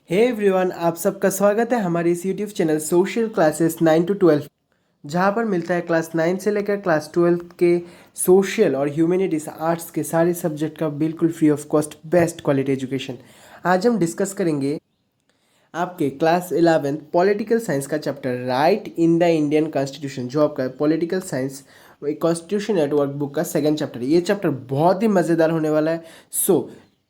Hey everyone, आप सबका स्वागत है हमारे इस YouTube channel social classes 9 to 12, जहाँ पर मिलता है क्लास 9 से लेकर क्लास 12 के सोशल और ह्यूमैनिटीज़ आर्ट्स के सारे सब्जेक्ट का बिल्कुल free of cost best quality education. आज हम डिस्कस करेंगे आपके क्लास 11 पॉलिटिकल साइंस का chapter right in the Indian constitution, जो आपका political science constitution network book का सेकंड चैप्टर। ये चैप्टर बहुत ही मज़ेदार होने वाला है।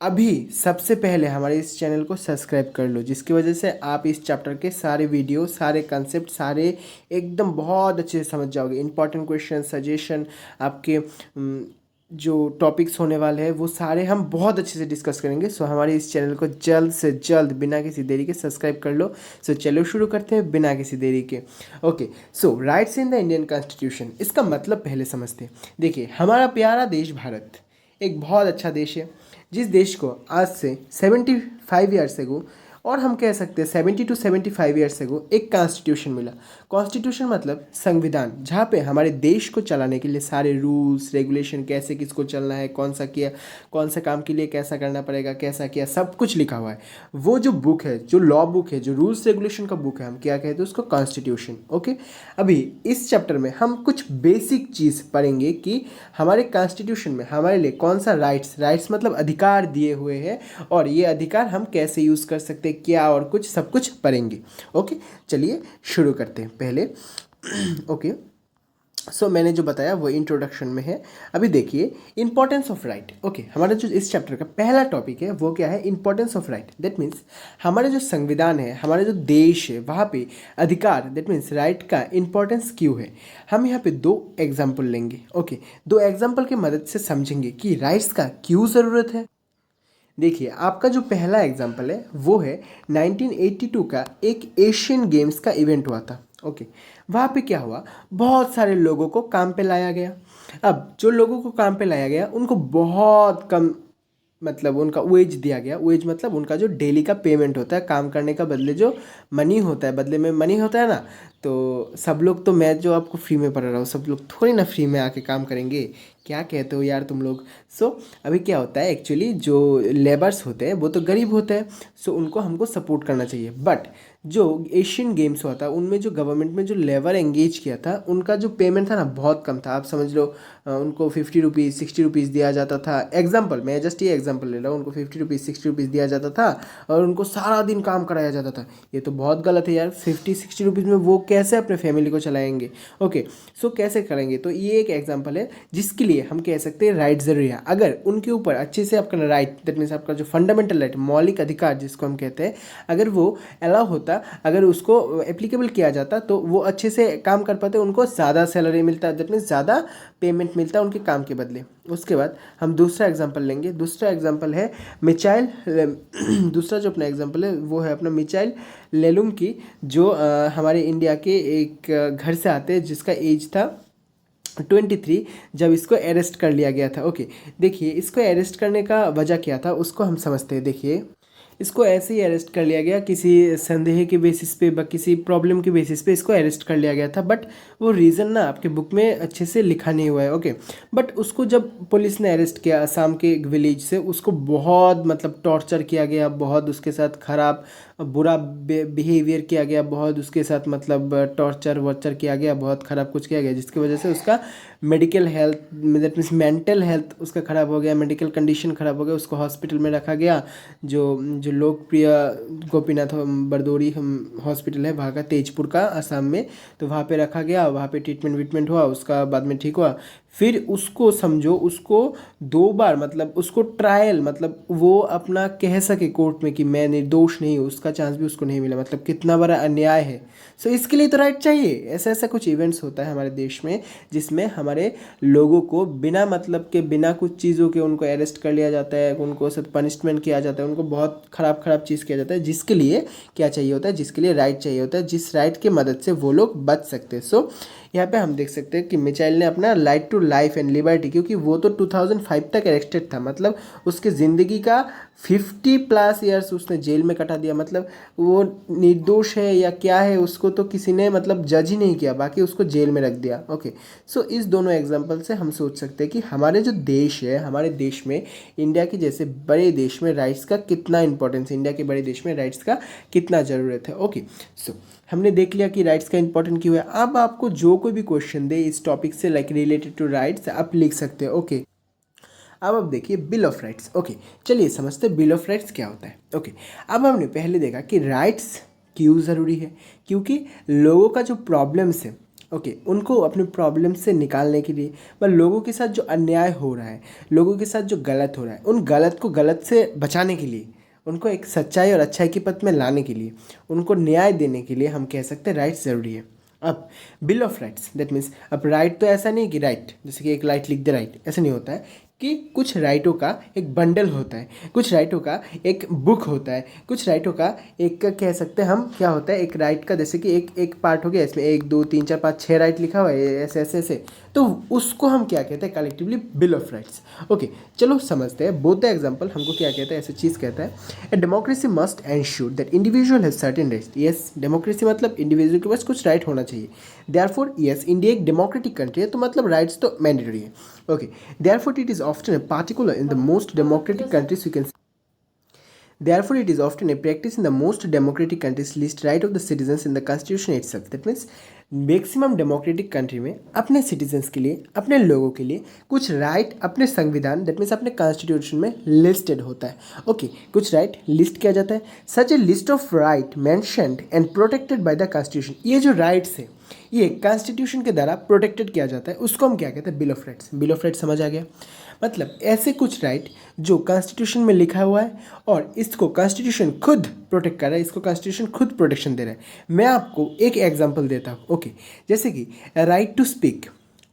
अभी सबसे पहले हमारे इस चैनल को सब्सक्राइब कर लो, जिसकी वजह से आप इस चैप्टर के सारे वीडियो, सारे कंसेप्ट, सारे एकदम बहुत अच्छे से समझ जाओगे। इंपॉर्टेंट क्वेश्चन, सजेशन, आपके जो टॉपिक्स होने वाले हैं वो सारे हम बहुत अच्छे से डिस्कस करेंगे। हमारे इस चैनल को जल्द से जल्द बिना किसी देरी के सब्सक्राइब कर लो। चलो शुरू करते हैं बिना किसी देरी के। Okay, rights in the Indian constitution, इसका मतलब पहले समझते हैं। देखिए, हमारा प्यारा देश भारत एक बहुत अच्छा देश है, जिस देश को आज से 75 ईयर्स एगो, और हम कह सकते हैं 70 to 75 ईयर्स एगो, एक कॉन्स्टिट्यूशन मिला। कॉन्स्टिट्यूशन मतलब संविधान, जहाँ पे हमारे देश को चलाने के लिए सारे रूल्स रेगुलेशन, कैसे किसको चलना है, कौन सा किया, कौन सा काम के लिए कैसा करना पड़ेगा, कैसा किया, सब कुछ लिखा हुआ है। वो जो बुक है, जो लॉ बुक है, जो रूल्स रेगुलेशन का बुक है, हम क्या कहते हैं उसको, कॉन्स्टिट्यूशन। ओके, अभी इस चैप्टर में हम कुछ बेसिक चीज़ पढ़ेंगे कि हमारे कॉन्स्टिट्यूशन में हमारे लिए कौन सा राइट्स मतलब अधिकार दिए हुए हैं, और ये अधिकार हम कैसे यूज़ कर सकते हैं, क्या, और कुछ सब कुछ पढ़ेंगे। ओके, चलिए शुरू करते हैं पहले। ओके, मैंने जो बताया वो इंट्रोडक्शन में है। अभी देखिए, इंपॉर्टेंस ऑफ राइट। ओके, हमारा जो इस चैप्टर का पहला टॉपिक है वो क्या है, importance of right. That means हमारे जो संविधान है, हमारे जो देश है, वहाँ पे अधिकार, दैट मीन्स राइट का इंपॉर्टेंस क्यों है। हम यहाँ पे दो एग्जाम्पल लेंगे। ओके, दो एग्जाम्पल की मदद से समझेंगे कि राइट्स का क्यों ज़रूरत है। देखिए, आपका जो पहला एग्जाम्पल है वो है 1982 का एक एशियन गेम्स का इवेंट हुआ था। ओके, वहाँ पे क्या हुआ, बहुत सारे लोगों को काम पे लाया गया। अब जो लोगों को काम पे लाया गया उनको बहुत कम, मतलब उनका वेज दिया गया। वेज मतलब उनका जो डेली का पेमेंट होता है, काम करने का बदले जो मनी होता है, बदले में मनी होता है ना। तो सब लोग, तो मैं जो आपको फ्री में पढ़ रहा हूँ, सब लोग थोड़ी ना फ्री में आके काम करेंगे। क्या कहते हो यार तुम लोग। अभी क्या होता है, एक्चुअली जो लेबर्स होते हैं वो तो गरीब होते हैं, उनको हमको सपोर्ट करना चाहिए। बट जो एशियन गेम्स हुआ था उनमें जो गवर्नमेंट में जो लेबर एंगेज किया था, उनका जो पेमेंट था ना बहुत कम था। आप समझ लो, उनको 50 रुपीज़ 60 रुपीज़ दिया जाता था। एग्जाम्पल, मैं जस्ट ये एग्जाम्पल ले रहा हूँ, उनको 50 रुपीज़ 60 रुपीज़ दिया जाता था और उनको सारा दिन काम कराया जाता था। ये तो बहुत गलत है यार। 50-60 रुपीज़ में वो कैसे अपने फैमिली को चलाएंगे। ओके, कैसे करेंगे। तो ये एक एग्जाम्पल है जिसके लिए हम कह सकते हैं राइट ज़रूरी है। अगर उनके ऊपर अच्छे से आपका राइट, दैट मीन्स आपका जो फंडामेंटल राइट, मौलिक अधिकार जिसको हम कहते हैं, अगर वो अलाउ होता, अगर उसको एप्लीकेबल किया जाता, तो वो अच्छे से काम कर पाते, उनको ज़्यादा सैलरी मिलता, दैट मीन्स ज़्यादा पेमेंट मिलता उनके काम के बदले। उसके बाद हम दूसरा एग्जाम्पल लेंगे। दूसरा एग्जाम्पल है मिचाइल दूसरा जो अपना एग्जाम्पल है वो है अपना मिचाइल लेलुम की, जो हमारे इंडिया के एक घर से आते हैं जिसका एज था 23, जब इसको अरेस्ट कर लिया गया था। ओके, देखिए, इसको अरेस्ट करने का वजह क्या था उसको हम समझते हैं। देखिए, इसको ऐसे ही अरेस्ट कर लिया गया, किसी संदेह के बेसिस पे, किसी प्रॉब्लम के बेसिस पे इसको अरेस्ट कर लिया गया था। बट वो रीज़न ना आपके बुक में अच्छे से लिखा नहीं हुआ है। ओके, बट उसको जब पुलिस ने अरेस्ट किया असम के एक विलेज से, उसको बहुत मतलब टॉर्चर किया गया, बहुत उसके साथ खराब बुरा बिहेवियर किया गया, बहुत उसके साथ मतलब टॉर्चर वर्चर किया गया, बहुत ख़राब कुछ किया गया, जिसकी वजह से उसका medical health, that means mental health उसका ख़राब हो गया, मेडिकल कंडीशन ख़राब हो गया। उसको हॉस्पिटल में रखा गया, जो जो लोकप्रिय गोपीनाथ बरदौरी हॉस्पिटल है वहाँ का, तेजपुर का, असम में। तो वहाँ पे रखा गया, वहाँ पे ट्रीटमेंट हुआ, उसका बाद में ठीक हुआ। फिर उसको समझो, उसको 2 बार मतलब उसको ट्रायल, मतलब वो अपना कह सके कोर्ट में कि मैं निर्दोष नहीं हूँ, उसका चांस भी उसको नहीं मिला। मतलब कितना बड़ा अन्याय है। इसके लिए तो राइट चाहिए। ऐसा ऐसा कुछ इवेंट्स होता है हमारे देश में जिसमें हमारे लोगों को बिना मतलब के, बिना कुछ चीज़ों के उनको अरेस्ट कर लिया जाता है, उनको सब पनिशमेंट किया जाता है, उनको बहुत ख़राब ख़राब चीज़ किया जाता है, जिसके लिए क्या चाहिए होता है, जिसके लिए राइट चाहिए होता है, जिस राइट की मदद से वो लोग बच सकते हैं। यहाँ पे हम देख सकते हैं कि मिचाइल ने अपना right to life and liberty, क्योंकि वो तो 2005 तक अरेस्टेड था, मतलब उसकी ज़िंदगी का 50+ ईयर्स उसने जेल में कटा दिया, मतलब वो निर्दोष है या क्या है उसको तो किसी ने मतलब जज ही नहीं किया, बाकी उसको जेल में रख दिया। ओके, सो इस दोनों एग्जांपल से हम सोच सकते हैं कि हमारे जो देश है, हमारे देश में, इंडिया के जैसे बड़े देश में राइट्स का कितना इंपॉर्टेंस है, इंडिया के बड़े देश में राइट्स का कितना ज़रूरत है। ओके, सो हमने देख लिया कि राइट्स का इंपॉर्टेंट क्यों है। अब आपको जो कोई भी क्वेश्चन दे इस टॉपिक से लाइक रिलेटेड टू राइट्स, आप लिख सकते हो। ओके, अब देखिए बिल ऑफ राइट्स। ओके, चलिए समझते हैं बिल ऑफ राइट्स क्या होता है। ओके, अब हमने पहले देखा कि राइट्स क्यों ज़रूरी है, क्योंकि लोगों का जो प्रॉब्लम्स है, ओके, उनको अपने प्रॉब्लम से निकालने के लिए, व लोगों के साथ जो अन्याय हो रहा है, लोगों के साथ जो गलत हो रहा है, उन गलत को गलत से बचाने के लिए, उनको एक सच्चाई और अच्छाई के पथ में लाने के लिए, उनको न्याय देने के लिए हम कह सकते हैं राइट्स ज़रूरी है। अब bill of rights that means, अब राइट तो ऐसा नहीं कि राइट जैसे कि एक राइट लिख दे राइट, ऐसा नहीं होता है कि कुछ राइटों का एक बंडल होता है, कुछ राइटों का एक बुक होता है, कुछ राइटों का एक कह सकते हैं हम क्या होता है, एक राइट का जैसे कि एक एक पार्ट हो गया, इसमें 1 2 3 4 5 6 राइट लिखा हुआ है ऐसे ऐसे ऐसे, तो उसको हम क्या कहते हैं collectively bill of rights. Okay, चलो समझते हैं। बोथ द एग्जाम्पल हमको क्या कहता है, ऐसे चीज़ कहता है, a democracy must ensure that individual has certain rights. Yes, democracy मतलब इंडिविजुअल के पास कुछ राइट होना चाहिए। देयरफॉर यस, इंडिया एक डेमोक्रेटिक कंट्री है तो मतलब राइट्स तो मैंडेटरी है। Okay, therefore it is often a particular in the most democratic countries you can. Therefore, it is often a practice in the most democratic countries list right of the citizens in the constitution itself. That means maximum democratic country में अपने citizens के लिए, अपने लोगों के लिए कुछ right अपने संविधान दैट मीन्स अपने कॉन्स्टिट्यूशन में लिस्टेड होता है। ओके, कुछ राइट लिस्ट किया जाता है। Such a list of right mentioned and protected by the constitution. ये जो राइट्स है ये कॉन्स्टिट्यूशन के द्वारा प्रोटेक्टेड किया जाता है, उसको हम क्या कहते हैं, bill of rights. Bill of rights समझ आ गया, मतलब ऐसे कुछ राइट जो कॉन्स्टिट्यूशन में लिखा हुआ है और इसको कॉन्स्टिट्यूशन खुद प्रोटेक्ट कर रहा है, इसको कॉन्स्टिट्यूशन खुद प्रोटेक्शन दे रहा है। मैं आपको एक एग्जांपल देता हूँ। ओके, जैसे कि right to speak,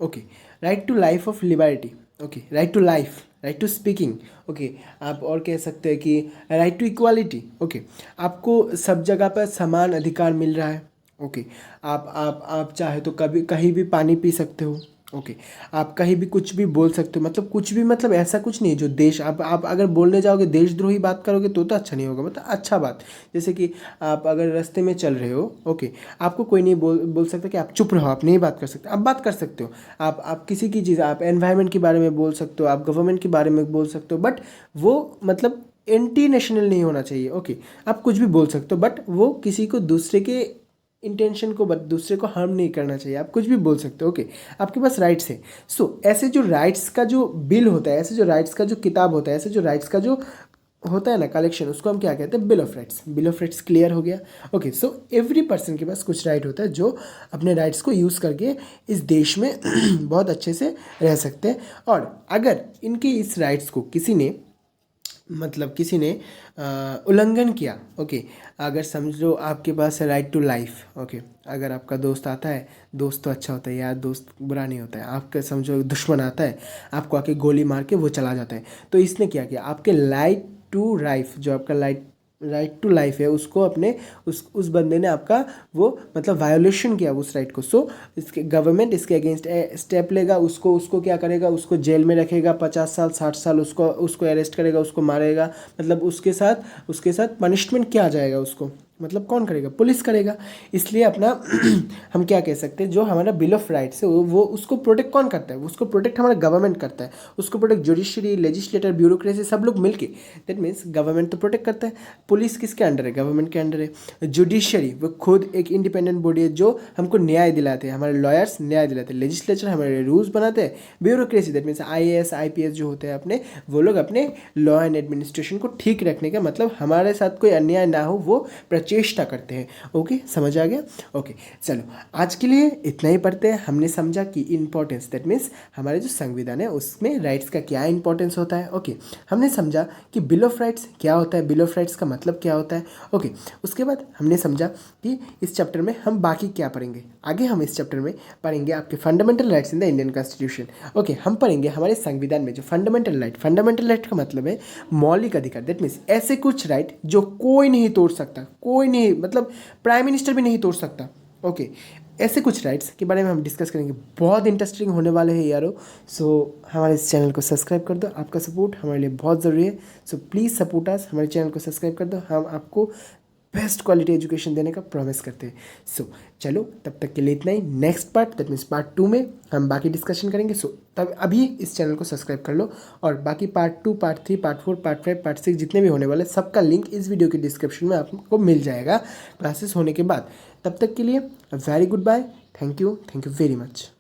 okay, right to life of liberty, okay, right to life, right to speaking, okay, आप और कह सकते हैं कि राइट टू इक्वालिटी। ओके, आपको सब जगह पर समान अधिकार मिल रहा है। ओके, आप चाहे तो कभी कहीं भी पानी पी सकते हो। ओके, आप कहीं भी कुछ भी बोल सकते हो, मतलब कुछ भी, मतलब ऐसा कुछ नहीं है जो देश आप अगर बोलने जाओगे देशद्रोही बात करोगे तो अच्छा नहीं होगा, मतलब अच्छा बात। जैसे कि आप अगर रास्ते में चल रहे हो, ओके, आपको कोई नहीं बोल सकता कि आप चुप रहो, आप नहीं बात कर सकते, आप बात कर सकते हो। आप किसी की चीज़, आप एनवायरनमेंट के बारे में बोल सकते हो, आप गवर्नमेंट के बारे में बोल सकते हो, बट वो मतलब एंटी नेशनल नहीं होना चाहिए। ओके, आप कुछ भी बोल सकते हो बट वो किसी को दूसरे के इंटेंशन को, दूसरे को हार्म नहीं करना चाहिए। आप कुछ भी बोल सकते हो। ओके, आपके पास राइट्स है। सो ऐसे जो राइट्स का जो बिल होता है, ऐसे जो राइट्स का जो किताब होता है, ऐसे जो राइट्स का जो होता है ना कलेक्शन, उसको हम क्या कहते हैं, bill of rights. Bill of rights clear हो गया। ओके, सो एवरी पर्सन के पास कुछ राइट होता है जो अपने राइट्स को यूज़ करके इस देश में बहुत अच्छे से रह सकते हैं। और अगर इनके इस राइट्स को किसी ने किसी ने उल्लंघन किया, ओके, अगर समझ लो आपके पास है राइट टू लाइफ। ओके, अगर आपका दोस्त आता है, दोस्त तो अच्छा होता है यार, दोस्त बुरा नहीं होता है, आपका समझो दुश्मन आता है, आपको आके गोली मार के वो चला जाता है, तो इसने क्या किया, आपके राइट टू लाइफ, जो आपका राइट टू लाइफ है, उसको अपने उस बंदे ने आपका वो मतलब वायोलेशन किया उस राइट को। सो इसके गवर्नमेंट इसके अगेंस्ट स्टेप लेगा, उसको क्या करेगा, उसको जेल में रखेगा 50 साल 60 साल, उसको अरेस्ट करेगा, उसको मारेगा, मतलब उसके साथ पनिशमेंट क्या जाएगा, उसको मतलब कौन करेगा, पुलिस करेगा। इसलिए अपना हम क्या कह सकते हैं, जो हमारा बिल ऑफ राइट्स है वो उसको प्रोटेक्ट कौन करता है, उसको प्रोटेक्ट हमारा गवर्नमेंट करता है, उसको प्रोटेक्ट जुडिशरी, लेजिस्लेटर, ब्यूरोक्रेसी सब लोग मिलके। दैट मीन्स गवर्नमेंट तो प्रोटेक्ट करता है। पुलिस किसके अंडर है, गवर्नमेंट के अंडर है। जुडिशरी वो खुद एक इंडिपेंडेंट बॉडी है जो हमको न्याय दिलाते हैं, हमारे लॉयर्स न्याय दिलाते हैं। लेजिस्लेचर हमारे रूल्स बनाते हैं। Bureaucracy that means IAS IPS जो होते हैं अपने, वो लोग अपने लॉ एंड एडमिनिस्ट्रेशन को ठीक रखने का, मतलब हमारे साथ कोई अन्याय ना हो वो चेष्टा करते हैं। ओके, समझ आ गया। ओके, चलो आज के लिए इतना ही पढ़ते हैं। हमने समझा कि इंपॉर्टेंस दैट मीन्स हमारे जो संविधान है उसमें राइट्स का क्या इंपॉर्टेंस होता है। ओके, हमने समझा कि बिल ऑफ राइट्स क्या होता है, बिल ऑफ राइट्स का मतलब क्या होता है। ओके, उसके बाद हमने समझा कि इस चैप्टर में हम बाकी क्या पढ़ेंगे। आगे हम इस चैप्टर में पढ़ेंगे आपके fundamental rights in the Indian constitution. Okay, हम पढ़ेंगे हमारे संविधान में जो फंडामेंटल राइट का मतलब है मौलिक अधिकार। दैट मीन्स ऐसे कुछ राइट जो कोई नहीं तोड़ सकता, कोई नहीं, मतलब प्राइम मिनिस्टर भी नहीं तोड़ सकता। ओके, ऐसे कुछ राइट्स के बारे में हम डिस्कस करेंगे। बहुत इंटरेस्टिंग होने वाले हैं यारो। सो हमारे इस चैनल को सब्सक्राइब कर दो, आपका सपोर्ट हमारे लिए बहुत ज़रूरी है। सो प्लीज़ सपोर्ट अस, हमारे चैनल को सब्सक्राइब कर दो, हम आपको बेस्ट क्वालिटी एजुकेशन देने का प्रॉमिस करते हैं। सो चलो तब तक के लिए इतना ही। Next part that means part 2 में हम बाकी डिस्कशन करेंगे। सो तब अभी इस चैनल को सब्सक्राइब कर लो, और बाकी part 2, part 3, part 4, part 5, part 6 जितने भी होने वाले सबका लिंक इस वीडियो के डिस्क्रिप्शन में आपको मिल जाएगा क्लासेस होने के बाद। तब तक के लिए very good bye, thank you very much.